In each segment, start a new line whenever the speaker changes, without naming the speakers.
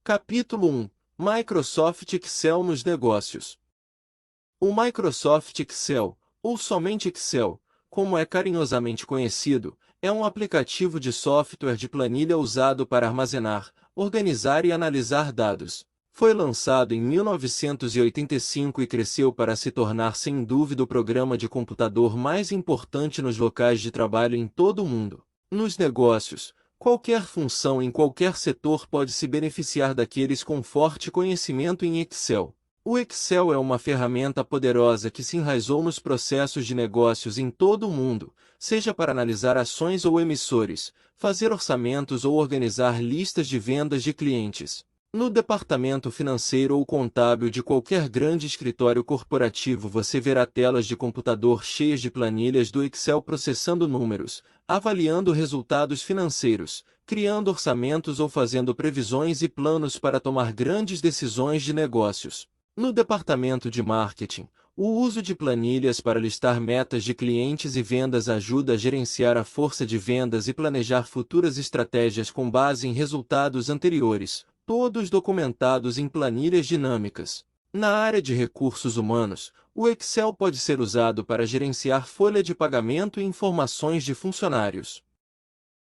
Capítulo 1. Microsoft Excel nos negócios. O Microsoft Excel, ou somente Excel, como é carinhosamente conhecido, é um aplicativo de software de planilha usado para armazenar, organizar e analisar dados. Foi lançado em 1985 e cresceu para se tornar sem dúvida o programa de computador mais importante nos locais de trabalho em todo o mundo. Nos negócios, qualquer função em qualquer setor pode se beneficiar daqueles com forte conhecimento em Excel. O Excel é uma ferramenta poderosa que se enraizou nos processos de negócios em todo o mundo, seja para analisar ações ou emissores, fazer orçamentos ou organizar listas de vendas de clientes. No departamento financeiro ou contábil de qualquer grande escritório corporativo você verá telas de computador cheias de planilhas do Excel processando números, avaliando resultados financeiros, criando orçamentos ou fazendo previsões e planos para tomar grandes decisões de negócios. No departamento de marketing, o uso de planilhas para listar metas de clientes e vendas ajuda a gerenciar a força de vendas e planejar futuras estratégias com base em resultados anteriores, todos documentados em planilhas dinâmicas. Na área de recursos humanos, o Excel pode ser usado para gerenciar folha de pagamento e informações de funcionários.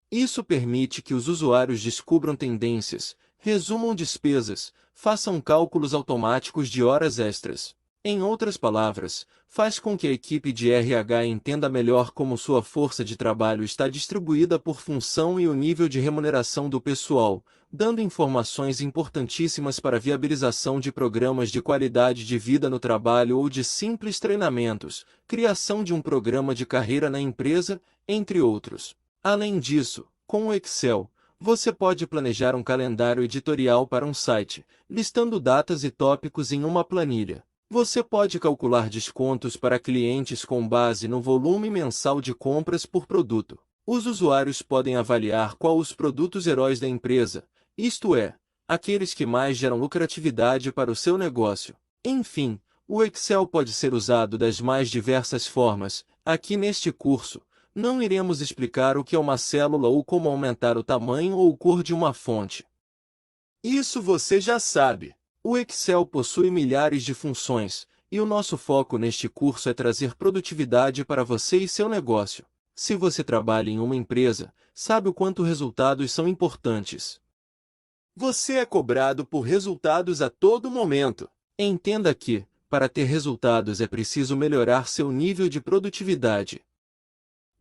Isso permite que os usuários descubram tendências, resumam despesas, façam cálculos automáticos de horas extras. Em outras palavras, faz com que a equipe de RH entenda melhor como sua força de trabalho está distribuída por função e o nível de remuneração do pessoal, dando informações importantíssimas para a viabilização de programas de qualidade de vida no trabalho ou de simples treinamentos, criação de um programa de carreira na empresa, entre outros. Além disso, com o Excel, você pode planejar um calendário editorial para um site, listando datas e tópicos em uma planilha. Você pode calcular descontos para clientes com base no volume mensal de compras por produto. Os usuários podem avaliar qual os produtos heróis da empresa, isto é, aqueles que mais geram lucratividade para o seu negócio. Enfim, o Excel pode ser usado das mais diversas formas. Aqui neste curso, não iremos explicar o que é uma célula ou como aumentar o tamanho ou cor de uma fonte. Isso você já sabe. O Excel possui milhares de funções, e o nosso foco neste curso é trazer produtividade para você e seu negócio. Se você trabalha em uma empresa, sabe o quanto resultados são importantes. Você é cobrado por resultados a todo momento. Entenda que, para ter resultados é preciso melhorar seu nível de produtividade.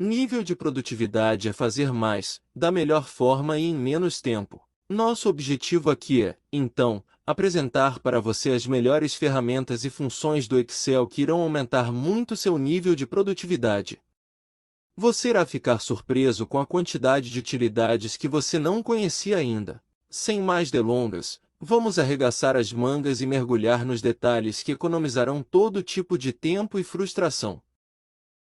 Nível de produtividade é fazer mais, da melhor forma e em menos tempo. Nosso objetivo aqui é, então, apresentar para você as melhores ferramentas e funções do Excel que irão aumentar muito seu nível de produtividade. Você irá ficar surpreso com a quantidade de utilidades que você não conhecia ainda. Sem mais delongas, vamos arregaçar as mangas e mergulhar nos detalhes que economizarão todo tipo de tempo e frustração.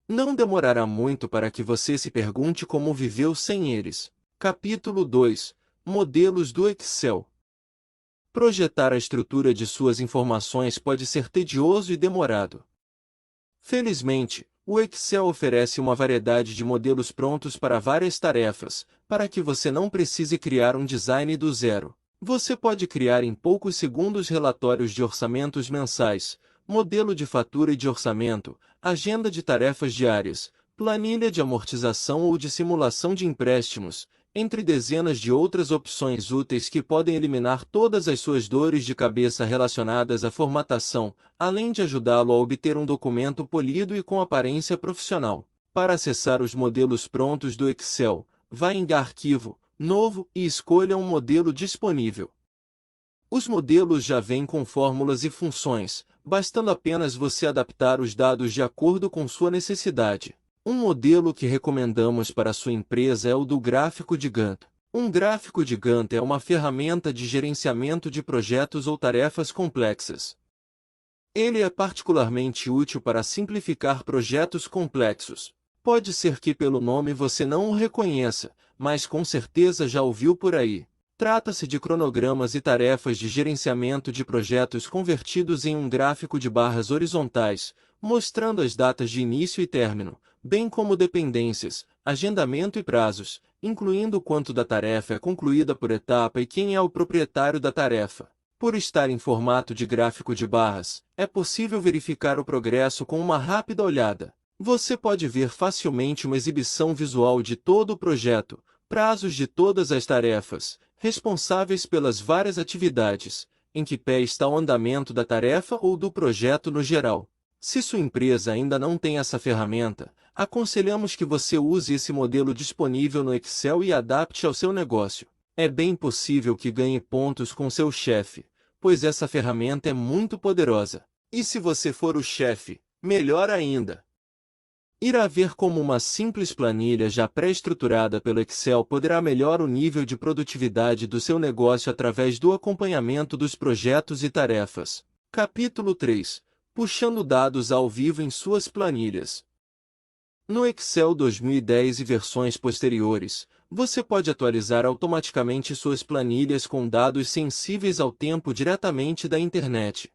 Não demorará muito para que você se pergunte como viveu sem eles. Capítulo 2. Modelos do Excel. Projetar a estrutura de suas informações pode ser tedioso e demorado. Felizmente, o Excel oferece uma variedade de modelos prontos para várias tarefas, para que você não precise criar um design do zero. Você pode criar em poucos segundos relatórios de orçamentos mensais, modelo de fatura e de orçamento, agenda de tarefas diárias, planilha de amortização ou de simulação de empréstimos, entre dezenas de outras opções úteis que podem eliminar todas as suas dores de cabeça relacionadas à formatação, além de ajudá-lo a obter um documento polido e com aparência profissional. Para acessar os modelos prontos do Excel, vá em Arquivo, Novo e escolha um modelo disponível. Os modelos já vêm com fórmulas e funções, bastando apenas você adaptar os dados de acordo com sua necessidade. Um modelo que recomendamos para sua empresa é o do gráfico de Gantt. Um gráfico de Gantt é uma ferramenta de gerenciamento de projetos ou tarefas complexas. Ele é particularmente útil para simplificar projetos complexos. Pode ser que pelo nome você não o reconheça, mas com certeza já ouviu por aí. Trata-se de cronogramas e tarefas de gerenciamento de projetos convertidos em um gráfico de barras horizontais, mostrando as datas de início e término, bem como dependências, agendamento e prazos, incluindo quanto da tarefa é concluída por etapa e quem é o proprietário da tarefa. Por estar em formato de gráfico de barras, é possível verificar o progresso com uma rápida olhada. Você pode ver facilmente uma exibição visual de todo o projeto, prazos de todas as tarefas, responsáveis pelas várias atividades, em que pé está o andamento da tarefa ou do projeto no geral. Se sua empresa ainda não tem essa ferramenta, aconselhamos que você use esse modelo disponível no Excel e adapte ao seu negócio. É bem possível que ganhe pontos com seu chefe, pois essa ferramenta é muito poderosa. E se você for o chefe, melhor ainda! Irá ver como uma simples planilha já pré-estruturada pelo Excel poderá melhorar o nível de produtividade do seu negócio através do acompanhamento dos projetos e tarefas. Capítulo 3. Puxando dados ao vivo em suas planilhas. No Excel 2010 e versões posteriores, você pode atualizar automaticamente suas planilhas com dados sensíveis ao tempo diretamente da internet.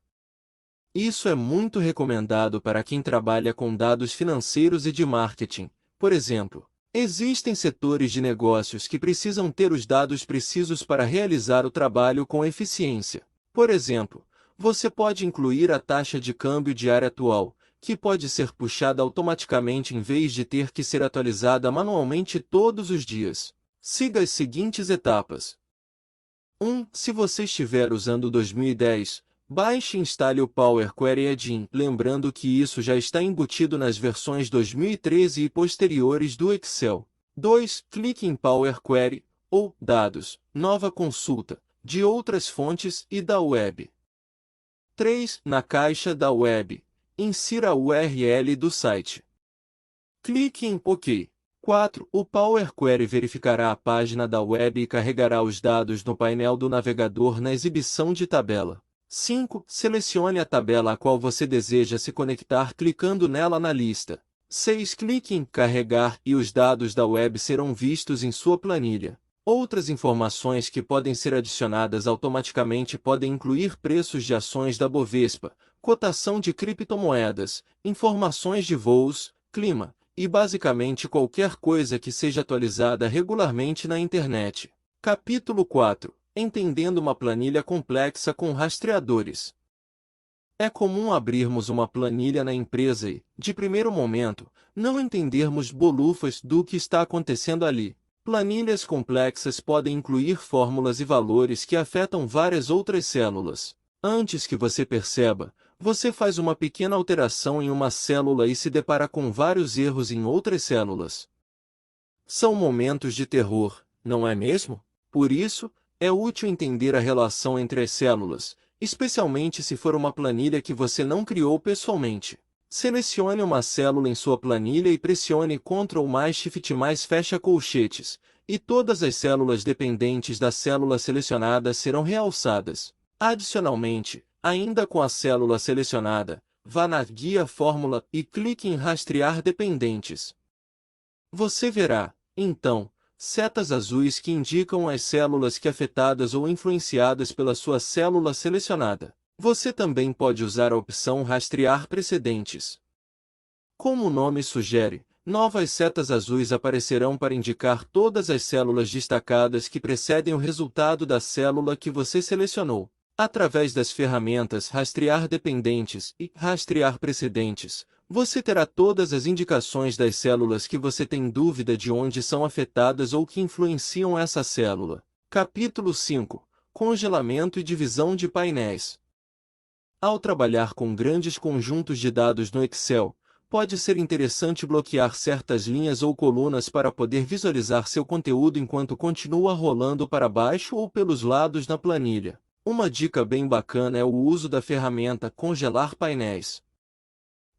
Isso é muito recomendado para quem trabalha com dados financeiros e de marketing. Por exemplo, existem setores de negócios que precisam ter os dados precisos para realizar o trabalho com eficiência. Por exemplo, você pode incluir a taxa de câmbio diária atual, que pode ser puxada automaticamente em vez de ter que ser atualizada manualmente todos os dias. Siga as seguintes etapas. 1. Se você estiver usando 2010, baixe e instale o Power Query Engine, lembrando que isso já está embutido nas versões 2013 e posteriores do Excel. 2. Clique em Power Query, ou Dados, Nova Consulta, de outras fontes e da web. 3. Na caixa da web, insira a URL do site. Clique em OK. 4. O Power Query verificará a página da web e carregará os dados no painel do navegador na exibição de tabela. 5. Selecione a tabela a qual você deseja se conectar clicando nela na lista. 6. Clique em Carregar e os dados da web serão vistos em sua planilha. Outras informações que podem ser adicionadas automaticamente podem incluir preços de ações da Bovespa, cotação de criptomoedas, informações de voos, clima, e basicamente qualquer coisa que seja atualizada regularmente na internet. Capítulo 4. Entendendo uma planilha complexa com rastreadores. É comum abrirmos uma planilha na empresa e, de primeiro momento, não entendermos bolhufas do que está acontecendo ali. Planilhas complexas podem incluir fórmulas e valores que afetam várias outras células. Antes que você perceba, você faz uma pequena alteração em uma célula e se depara com vários erros em outras células. São momentos de terror, não é mesmo? Por isso, é útil entender a relação entre as células, especialmente se for uma planilha que você não criou pessoalmente. Selecione uma célula em sua planilha e pressione Ctrl mais Shift mais fecha colchetes, e todas as células dependentes da célula selecionada serão realçadas. Adicionalmente, ainda com a célula selecionada, vá na guia Fórmula e clique em Rastrear dependentes. Você verá, então, setas azuis que indicam as células que afetadas ou influenciadas pela sua célula selecionada. Você também pode usar a opção Rastrear precedentes. Como o nome sugere, novas setas azuis aparecerão para indicar todas as células destacadas que precedem o resultado da célula que você selecionou. Através das ferramentas Rastrear dependentes e Rastrear precedentes, você terá todas as indicações das células que você tem dúvida de onde são afetadas ou que influenciam essa célula. Capítulo 5. Congelamento e divisão de painéis. Ao trabalhar com grandes conjuntos de dados no Excel, pode ser interessante bloquear certas linhas ou colunas para poder visualizar seu conteúdo enquanto continua rolando para baixo ou pelos lados na planilha. Uma dica bem bacana é o uso da ferramenta Congelar Painéis.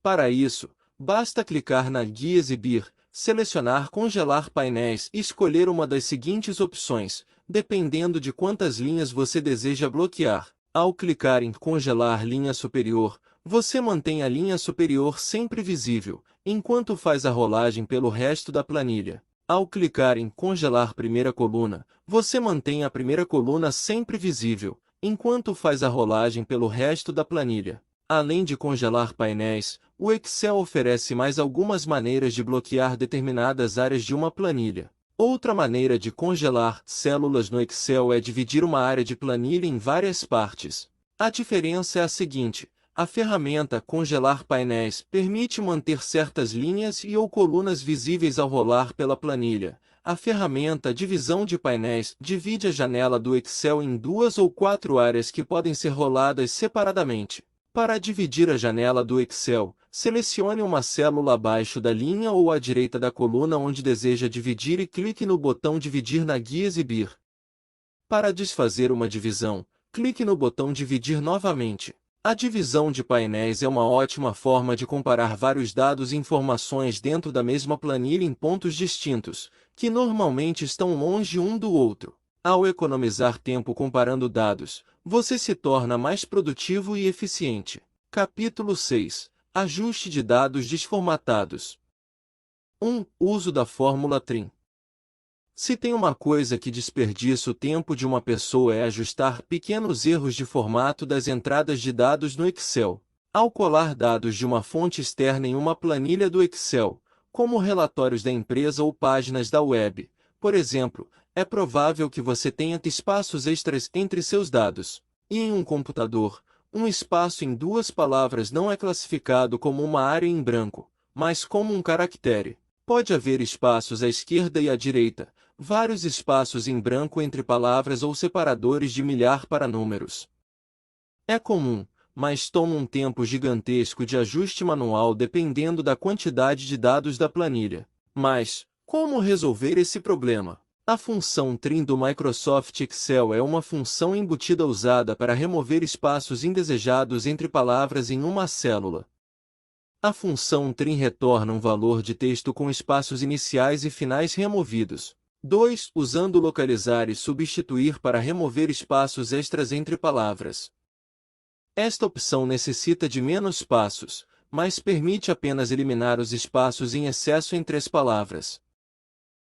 Para isso, basta clicar na guia Exibir, selecionar Congelar Painéis e escolher uma das seguintes opções, dependendo de quantas linhas você deseja bloquear. Ao clicar em Congelar linha superior, você mantém a linha superior sempre visível, enquanto faz a rolagem pelo resto da planilha. Ao clicar em Congelar primeira coluna, você mantém a primeira coluna sempre visível, enquanto faz a rolagem pelo resto da planilha. Além de congelar painéis, o Excel oferece mais algumas maneiras de bloquear determinadas áreas de uma planilha. Outra maneira de congelar células no Excel é dividir uma área de planilha em várias partes. A diferença é a seguinte: a ferramenta Congelar Painéis permite manter certas linhas e ou colunas visíveis ao rolar pela planilha. A ferramenta Divisão de Painéis divide a janela do Excel em 2 ou 4 áreas que podem ser roladas separadamente. Para dividir a janela do Excel, selecione uma célula abaixo da linha ou à direita da coluna onde deseja dividir e clique no botão Dividir na guia Exibir. Para desfazer uma divisão, clique no botão Dividir novamente. A divisão de painéis é uma ótima forma de comparar vários dados e informações dentro da mesma planilha em pontos distintos, que normalmente estão longe um do outro. Ao economizar tempo comparando dados, você se torna mais produtivo e eficiente. Capítulo 6. Ajuste de dados desformatados. 1. Uso da fórmula TRIM. Se tem uma coisa que desperdiça o tempo de uma pessoa é ajustar pequenos erros de formato das entradas de dados no Excel. Ao colar dados de uma fonte externa em uma planilha do Excel, como relatórios da empresa ou páginas da web, por exemplo, é provável que você tenha espaços extras entre seus dados. E em um computador, um espaço em duas palavras não é classificado como uma área em branco, mas como um caractere. Pode haver espaços à esquerda e à direita, vários espaços em branco entre palavras ou separadores de milhar para números. É comum, mas toma um tempo gigantesco de ajuste manual dependendo da quantidade de dados da planilha. Mas, como resolver esse problema? A função trim do Microsoft Excel é uma função embutida usada para remover espaços indesejados entre palavras em uma célula. A função trim retorna um valor de texto com espaços iniciais e finais removidos. 2. Usando localizar e substituir para remover espaços extras entre palavras. Esta opção necessita de menos passos, mas permite apenas eliminar os espaços em excesso entre as palavras.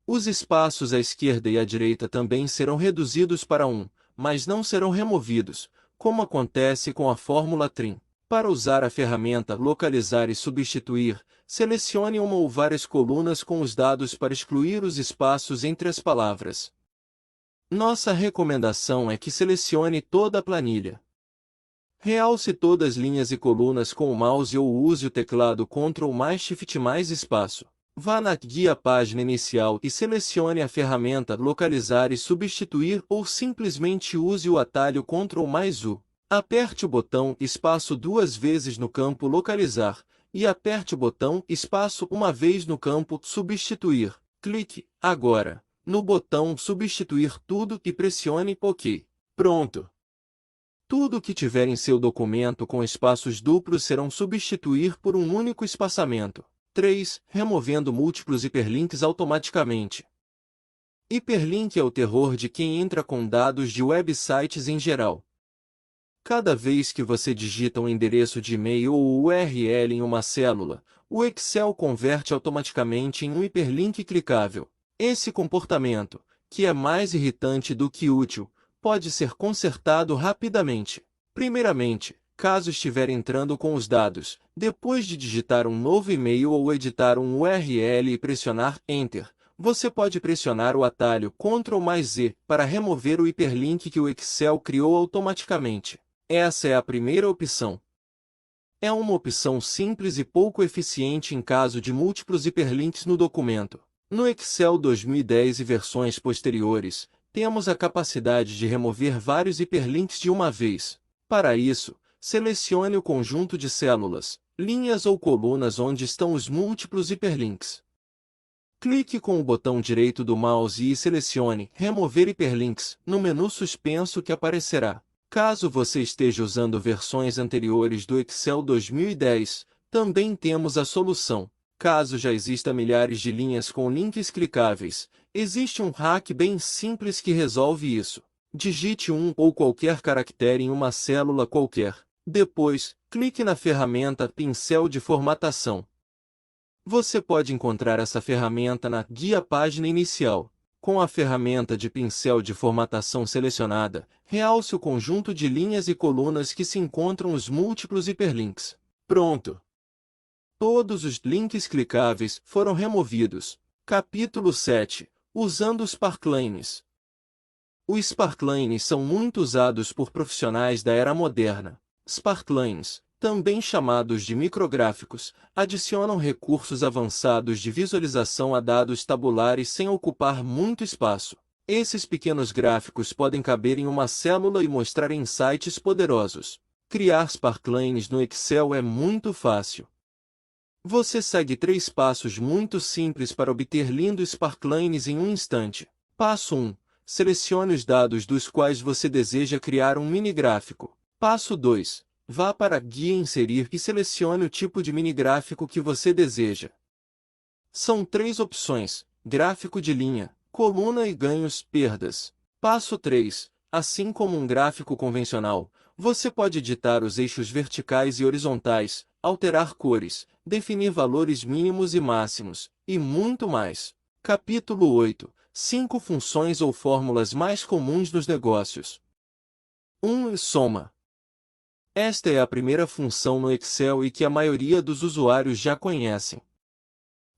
Os espaços à esquerda e à direita também serão reduzidos para 1, mas não serão removidos, como acontece com a fórmula TRIM. Para usar a ferramenta Localizar e Substituir, selecione uma ou várias colunas com os dados para excluir os espaços entre as palavras. Nossa recomendação é que selecione toda a planilha. Realce todas as linhas e colunas com o mouse ou use o teclado Ctrl mais Shift mais espaço. Vá na guia página inicial e selecione a ferramenta Localizar e Substituir ou simplesmente use o atalho Ctrl mais U. Aperte o botão espaço duas vezes no campo Localizar, e aperte o botão espaço uma vez no campo Substituir. Clique, agora, no botão Substituir tudo e pressione OK. Pronto! Tudo que tiver em seu documento com espaços duplos serão substituir por um único espaçamento. 3. Removendo múltiplos hiperlinks automaticamente. Hiperlink é o terror de quem entra com dados de websites em geral. Cada vez que você digita um endereço de e-mail ou URL em uma célula, o Excel converte automaticamente em um hiperlink clicável. Esse comportamento, que é mais irritante do que útil, pode ser consertado rapidamente. Primeiramente, caso estiver entrando com os dados, depois de digitar um novo e-mail ou editar um URL e pressionar Enter, você pode pressionar o atalho Ctrl mais Z para remover o hiperlink que o Excel criou automaticamente. Essa é a primeira opção. É uma opção simples e pouco eficiente em caso de múltiplos hiperlinks no documento. No Excel 2010 e versões posteriores, temos a capacidade de remover vários hiperlinks de uma vez. Para isso, selecione o conjunto de células, linhas ou colunas onde estão os múltiplos hiperlinks. Clique com o botão direito do mouse e selecione Remover hiperlinks no menu suspenso que aparecerá. Caso você esteja usando versões anteriores do Excel 2010, também temos a solução. Caso já exista milhares de linhas com links clicáveis, existe um hack bem simples que resolve isso. Digite um ou qualquer caractere em uma célula qualquer. Depois, clique na ferramenta Pincel de Formatação. Você pode encontrar essa ferramenta na guia página inicial. Com a ferramenta de pincel de formatação selecionada, realce o conjunto de linhas e colunas que se encontram os múltiplos hiperlinks. Pronto! Todos os links clicáveis foram removidos. Capítulo 7. Usando os Sparklines. Os Sparklines são muito usados por profissionais da era moderna. Sparklines, também chamados de micrográficos, adicionam recursos avançados de visualização a dados tabulares sem ocupar muito espaço. Esses pequenos gráficos podem caber em uma célula e mostrar insights poderosos. Criar Sparklines no Excel é muito fácil. Você segue 3 passos muito simples para obter lindos Sparklines em um instante. Passo 1. Selecione os dados dos quais você deseja criar um minigráfico. Passo 2. Vá para a guia Inserir e selecione o tipo de minigráfico que você deseja. São 3 opções: gráfico de linha, coluna e ganhos/perdas. Passo 3. Assim como um gráfico convencional, você pode editar os eixos verticais e horizontais, alterar cores, definir valores mínimos e máximos, e muito mais. Capítulo 8. 5 funções ou fórmulas mais comuns nos negócios. 1. Soma. Esta é a primeira função no Excel e que a maioria dos usuários já conhecem.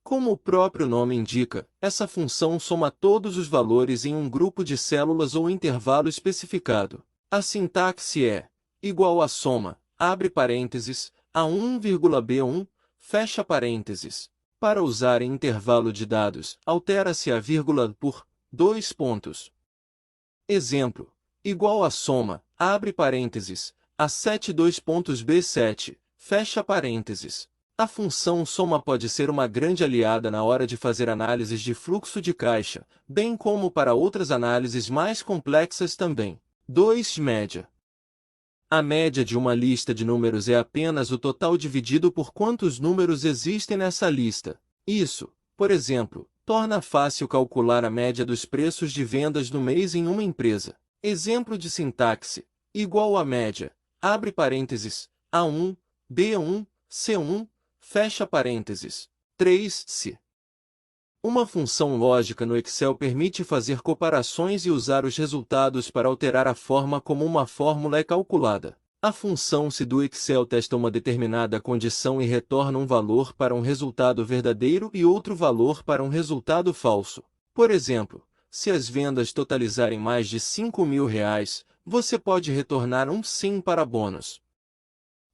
Como o próprio nome indica, essa função soma todos os valores em um grupo de células ou intervalo especificado. A sintaxe é igual a soma, abre parênteses, A1,B1, fecha parênteses. Para usar em intervalo de dados, altera-se a vírgula por 2 pontos. Exemplo, igual a soma, abre parênteses, A7 2.B7, fecha parênteses. A função soma pode ser uma grande aliada na hora de fazer análises de fluxo de caixa, bem como para outras análises mais complexas também. 2. Média. A média de uma lista de números é apenas o total dividido por quantos números existem nessa lista. Isso, por exemplo, torna fácil calcular a média dos preços de vendas no mês em uma empresa. Exemplo de sintaxe, igual a média, abre parênteses, A1, B1, C1, fecha parênteses. 3. Se. Uma função lógica no Excel permite fazer comparações e usar os resultados para alterar a forma como uma fórmula é calculada. A função se do Excel testa uma determinada condição e retorna um valor para um resultado verdadeiro e outro valor para um resultado falso. Por exemplo, se as vendas totalizarem mais de R$ 5.000, você pode retornar um sim para bônus.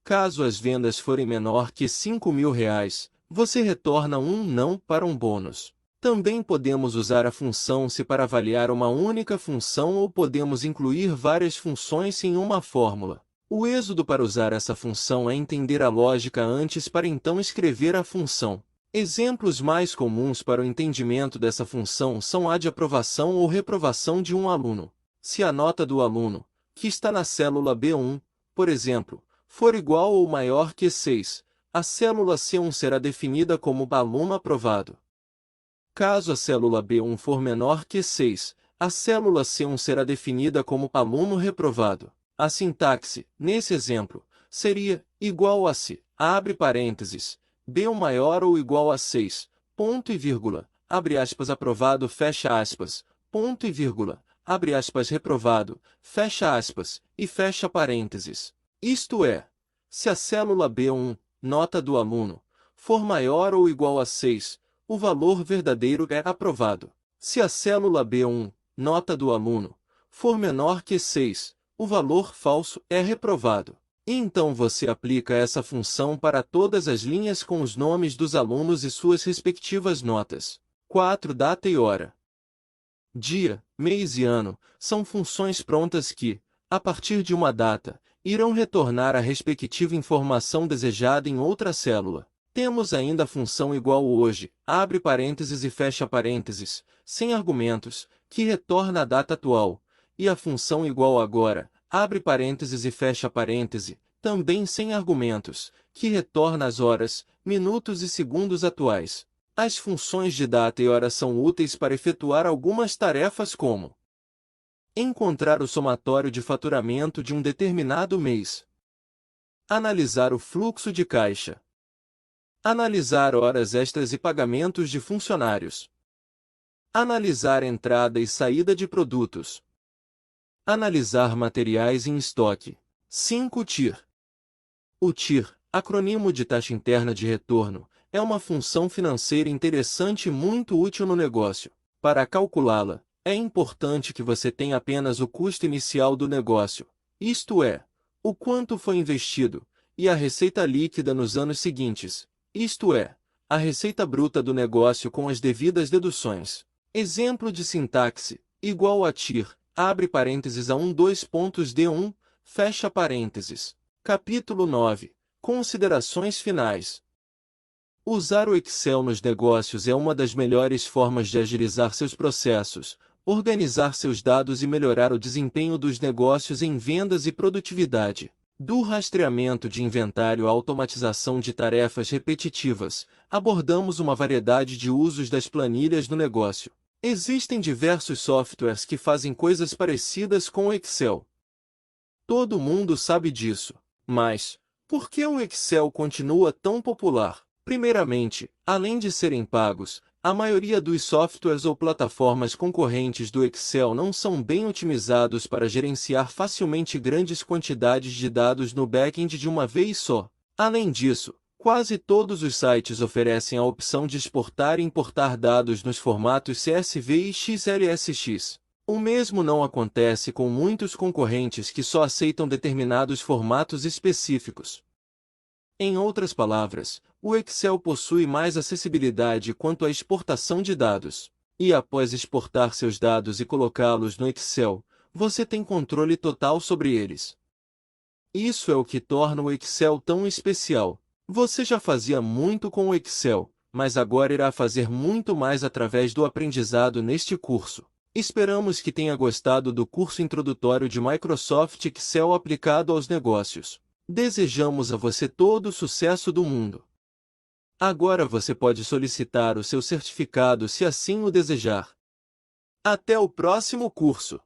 Caso as vendas forem menor que R$ 5.000, você retorna um não para um bônus. Também podemos usar a função se para avaliar uma única função ou podemos incluir várias funções em uma fórmula. O êxodo para usar essa função é entender a lógica antes para então escrever a função. Exemplos mais comuns para o entendimento dessa função são a de aprovação ou reprovação de um aluno. Se a nota do aluno, que está na célula B1, por exemplo, for igual ou maior que 6, a célula C1 será definida como aluno aprovado. Caso a célula B1 for menor que 6, a célula C1 será definida como aluno reprovado. A sintaxe, nesse exemplo, seria igual a se, abre parênteses, B1 maior ou igual a 6, ponto e vírgula, abre aspas aprovado, fecha aspas, ponto e vírgula, abre aspas reprovado, fecha aspas, e fecha parênteses. Isto é, se a célula B1, nota do aluno, for maior ou igual a 6, o valor verdadeiro é aprovado. Se a célula B1, nota do aluno, for menor que 6, o valor falso é reprovado. E então você aplica essa função para todas as linhas com os nomes dos alunos e suas respectivas notas. 4. Data e hora. Dia, mês e ano são funções prontas que, a partir de uma data, irão retornar a respectiva informação desejada em outra célula. Temos ainda a função igual hoje, abre parênteses e fecha parênteses, sem argumentos, que retorna a data atual, e a função igual agora, abre parênteses e fecha parêntese, também sem argumentos, que retorna as horas, minutos e segundos atuais. As funções de data e hora são úteis para efetuar algumas tarefas como encontrar o somatório de faturamento de um determinado mês, analisar o fluxo de caixa, analisar horas extras e pagamentos de funcionários, analisar entrada e saída de produtos, analisar materiais em estoque. 5. TIR. O TIR, acrônimo de taxa interna de retorno, é uma função financeira interessante e muito útil no negócio. Para calculá-la, é importante que você tenha apenas o custo inicial do negócio, isto é, o quanto foi investido, e a receita líquida nos anos seguintes, isto é, a receita bruta do negócio com as devidas deduções. Exemplo de sintaxe, igual a TIR, abre parênteses a 2 pontos D1, fecha parênteses. Capítulo 9. Considerações finais. Usar o Excel nos negócios é uma das melhores formas de agilizar seus processos, organizar seus dados e melhorar o desempenho dos negócios em vendas e produtividade. Do rastreamento de inventário à automatização de tarefas repetitivas, abordamos uma variedade de usos das planilhas no negócio. Existem diversos softwares que fazem coisas parecidas com o Excel. Todo mundo sabe disso. Mas, por que o Excel continua tão popular? Primeiramente, além de serem pagos, a maioria dos softwares ou plataformas concorrentes do Excel não são bem otimizados para gerenciar facilmente grandes quantidades de dados no back-end de uma vez só. Além disso, quase todos os sites oferecem a opção de exportar e importar dados nos formatos CSV e XLSX. O mesmo não acontece com muitos concorrentes que só aceitam determinados formatos específicos. Em outras palavras, o Excel possui mais acessibilidade quanto à exportação de dados. E após exportar seus dados e colocá-los no Excel, você tem controle total sobre eles. Isso é o que torna o Excel tão especial. Você já fazia muito com o Excel, mas agora irá fazer muito mais através do aprendizado neste curso. Esperamos que tenha gostado do curso introdutório de Microsoft Excel aplicado aos negócios. Desejamos a você todo o sucesso do mundo. Agora você pode solicitar o seu certificado se assim o desejar. Até o próximo curso!